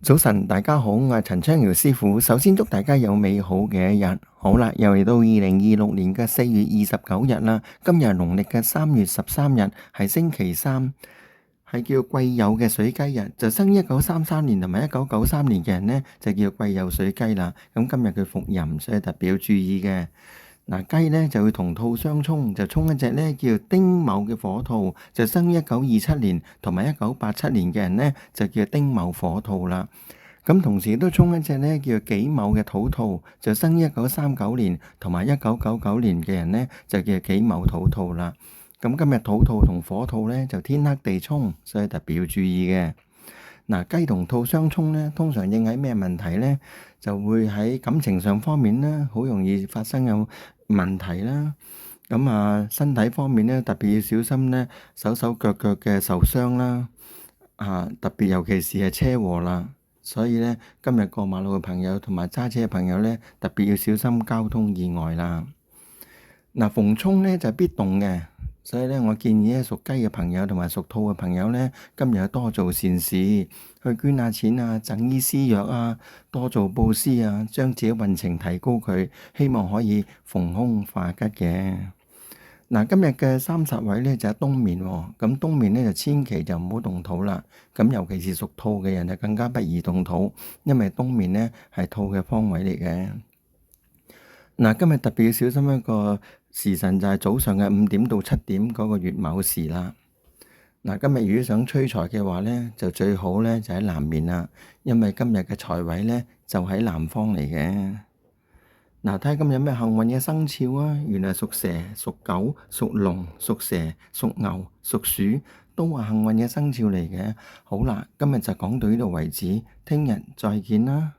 早晨，大家好，我係陳昌堯師傅。首先祝大家有美好嘅一日。好啦，又嚟到2026年嘅4月29日啦。今日係農曆嘅3月13日，係星期三，係叫癸酉嘅水雞日。就生1933年同埋1993年嘅人呢，就叫癸酉水雞啦。咁今日佢伏吟，所以特別要注意嘅。嗱，雞呢就會同兔相沖，就沖一隻呢叫丁卯嘅火兔，就生1927年同埋1987年嘅人呢，就叫丁卯火兔啦。咁同時都沖一隻呢叫己卯嘅土兔，就生1939年同埋1999年嘅人呢，就叫己卯土兔啦。咁今日土兔同火兔呢，就天黑地沖，所以特別要注意嘅。嗱，雞同兔相沖呢，通常應喺咩問題呢？就會喺感情上方面呢，好容易發生有問題啦。咁身體方面呢，特別要小心呢，手手腳腳嘅受傷啦。特別尤其是係車禍啦。所以呢，今日過馬路嘅朋友同埋揸車嘅朋友呢，特別要小心交通意外啦。嗱，逢沖呢就必動嘅。所以呢，我建議呢，屬雞嘅朋友同埋屬兔嘅朋友呢，今日多做善事，去捐下錢啊，贈醫施藥啊，多做布施啊，將自己運程提高佢，希望可以逢凶化吉嘅。嗱，今日嘅30位呢，就係東面喎，咁東面呢，就千祈就唔好動土啦。咁尤其是屬兔嘅人就更加不宜動土，因為東面呢係兔嘅方位嚟嘅。嗱，今日特別要小心一個時辰，就係早上嘅5點到7點嗰個乙卯時啦。嗱，今日如果想催財嘅話呢，就最好呢就喺南面啦，因為今日嘅財位呢就喺南方嚟嘅。嗱，睇下今日有咩幸運嘅生肖啊！原來屬蛇、屬狗、屬龍、屬蛇、屬牛、屬鼠都係幸運嘅生肖嚟嘅。好啦，今日就講到呢度為止，聽日再見啦。